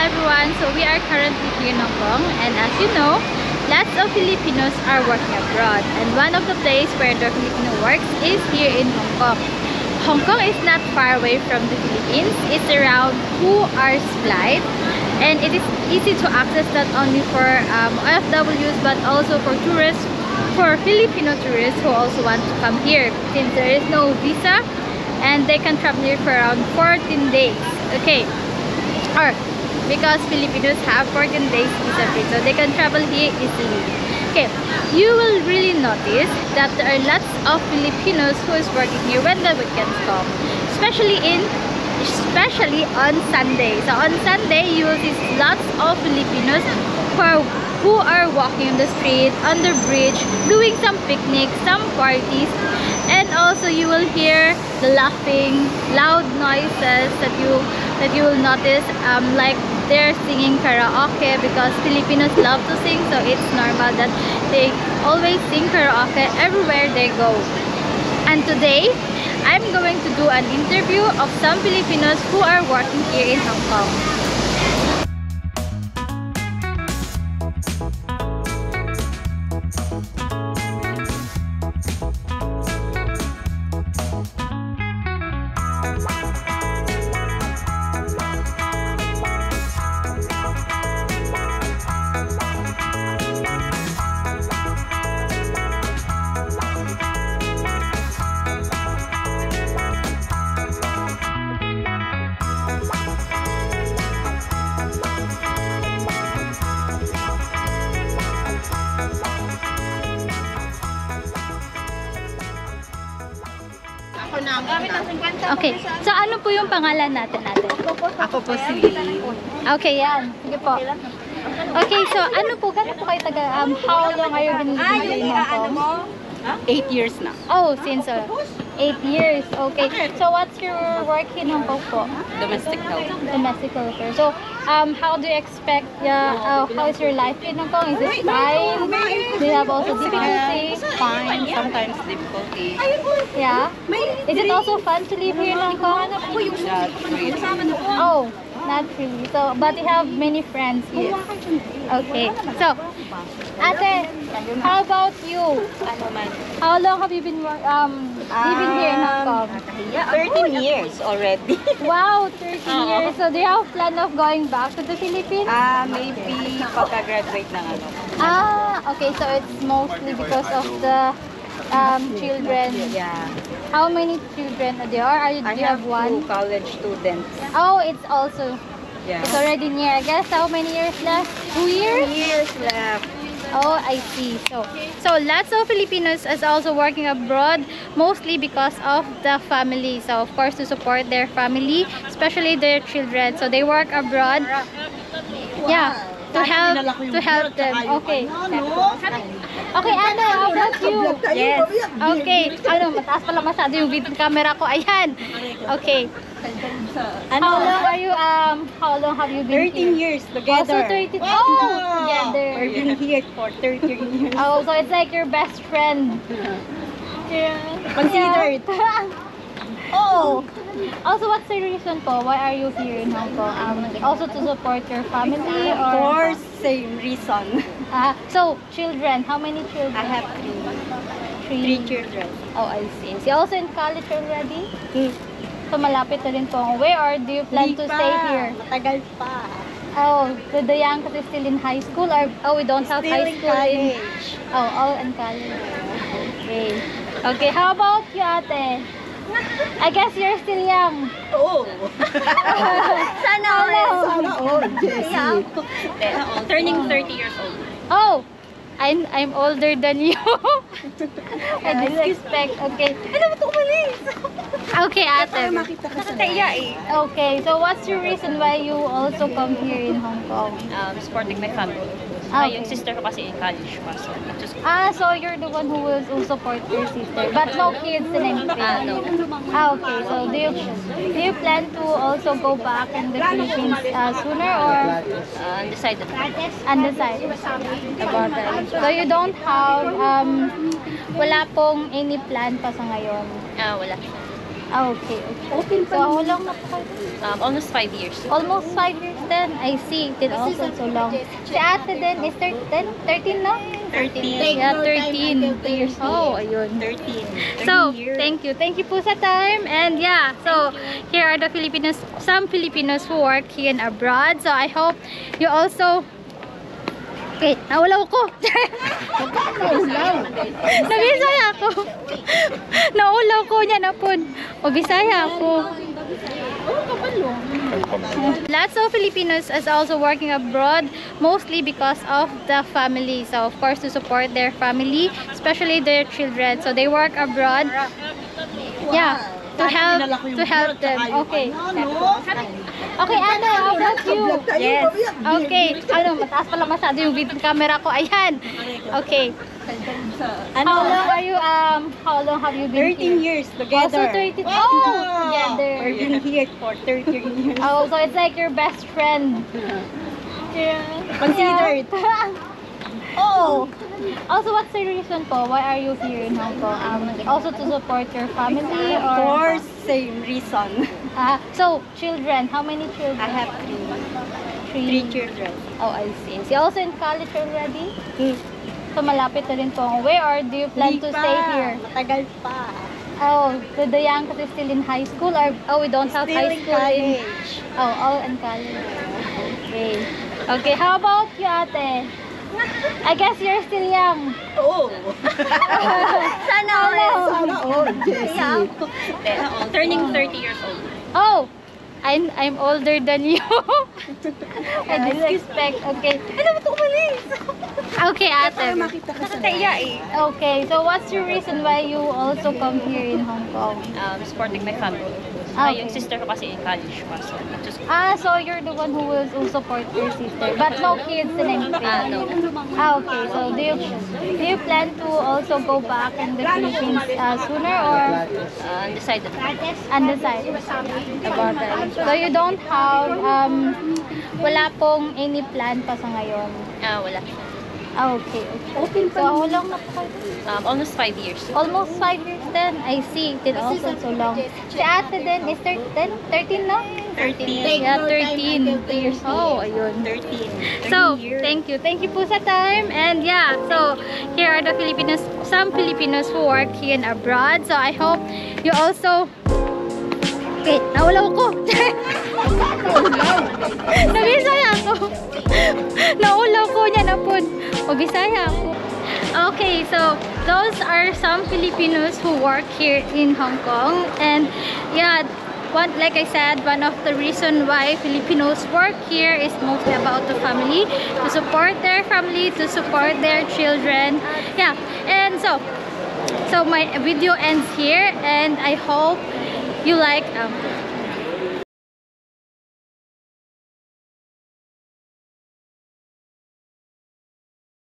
everyone, so we are currently here in Hong Kong, and as you know, lots of Filipinos are working abroad, and one of the places where the Filipino works is here in Hong Kong. Hong Kong is not far away from the Philippines. It's around 2 hours flight, and it is easy to access not only for OFWs but also for tourists, for Filipino tourists who also want to come here, since there is no visa and they can travel here for around 14 days. Okay, or because Filipinos have 14 days visa free, so they can travel here easily. Okay, you will really notice that there are lots of Filipinos who is working here when the weekends come, especially on Sunday. So on Sunday, you will see lots of Filipinos who are walking on the street, on the bridge, doing some picnics, some parties, and also you will hear the laughing, loud noises that you will notice, like they're singing karaoke, because Filipinos love to sing, so it's normal that they always sing karaoke everywhere they go. And today, I'm going to do an interview of some Filipinos who are working here in Hong Kong. Okay, so ano po yung pangalan natin? Ako po si Lee. Okay, yan. Sige po. Okay, so ano po, gano'n po kayo how long are you been living in Hong Kong? 8 years na. Oh, since 8 years. Okay. So what's your work in Hong Kong po? Domestic help. Domestic helper. So how do you expect, how is your life in Hong Kong? Is it fine? Do you have also difficulty? Fine, sometimes difficulty. Yeah. Is it also fun to live here in Hong Kong? Not really. Oh, not really. So, but you have many friends here. Okay. So, Ate, how about you? How long have you been living here in Hong Kong? 13 years already. Wow, 13 years. So, do you have plan of going back to the Philippines? Maybe pagka-graduate ng ano. Okay. So, it's mostly because of the children. Yeah. How many children are there? Do you have one? 2 college students. Oh, it's also, Yeah. it's already near. I guess how many years left? 2 years? 2 years left. Oh, I see. So lots of Filipinos is also working abroad, mostly because of the family. So of course, to support their family, especially their children. So they work abroad. Yeah, to help them. Okay. Okay, Ana, how about you? Yes. Okay. Mataas pala masyado yung video camera ko. Ayan. Okay. How long have you been 13 here? years together. Also 13. Oh, together. We've been here for 13 years. Oh, so it's like your best friend. Yeah. Considered. Oh. Also, what's the reason po? Why are you here in Hong Kong? Also to support your family, or? Of course, same reason. So, children. How many children? I have 3 children. Oh, I see. Is he also in college already? So, malapit na rin po ang uwi, or do you plan to stay here? Matagal pa. Oh, the young is still in high school, or we don't have Still high in school college. all in college. Okay. Okay, how about you, Ate? I guess you're still young. Oh. Sana all. Jessie. Turning 30 years old. Oh, I'm older than you. I didn't expect. Okay. Ano ba ito umalis? Okay, Ate. Makita ka sa taya eh. Okay, so what's your reason why you also come here in Hong Kong? Supporting my family. Okay. Yung sister ko kasi in college pa. So, just, So you're the one who support your sister, but no kids and anything. no. Okay. So do you plan to also go back in the Philippines sooner, or undecided. undecided about that? So you don't have wala pong any plan pa sa ngayon. Wala. Okay, okay. So, how long na po kayo? Almost 5 years. Almost 5 years then. I see. Then also so long. Si ate then is 13, no? 13. Yeah, 13 years old. Oh, ayun. 13. So, thank you. Thank you po sa time. And yeah, so here are the Filipinos, some Filipinos who work here and abroad. So I hope you also... Okay, naulaw ko. Nabisaya ako. Naulaw ko niya na po. Mabisaya ako. Lots of Filipinos is also working abroad, mostly because of the family. So of course to support their family, especially their children. So they work abroad. Yeah, to help them. Okay. Okay, ano, how about you? Yes. Okay. Ano, mataas pala masyado yung video camera ko. Ayan. Okay. How long have you been 13 here? years together. Also 13. Oh, together. We've been here for 13 years. Oh, so it's like your best friend. Yeah. Considered. Oh. Also, what's the reason po? Why are you here in Hong Kong? Also to support your family Of or? course, same reason. So, children. How many children? I have three children. Oh, I see. Is he also in college already? So, malapit na rin po. Where or do you plan to stay here? Matagal pa. Oh, so the youngest is still in high school or we don't have Still high in school college. all in college. Okay. Okay, how about you, ate? I guess you're still young. Oo. Sana all. Jessie. Turning 30 years old. Oh, I'm older than you. I didn't expect. Okay. Ano ba ito umalis? Okay, ate. Nakakaya eh. Okay, so what's your reason why you also come here in Hong Kong? Supporting my family. Okay. Yung sister ko kasi in college pa. So, to school. So you're the one who support your sister, but no kids and anything. No. Okay. So do you plan to also go back in the Philippines sooner or Undecided. undecided about that? So you don't have wala pong any plan pa sa ngayon. Wala. Okay. So how long na po kayo? Almost 5 years. Almost 5 years then. I see. Then also so long. Si ate then is 13, no? 13. Yeah, 13 years old. Oh, ayun. 13. So, thank you. Thank you po sa time. And yeah, so here are the Filipinos, some Filipinos who work here and abroad. So I hope you also... Okay, naulaw ko. Nabisaya ako. Naulaw ko niya na po. Mabisaya ako. Okay, so those are some Filipinos who work here in Hong Kong. And yeah, like I said, one of the reason why Filipinos work here is mostly about the family, to support their family, to support their children. Yeah, and so my video ends here, and I hope you like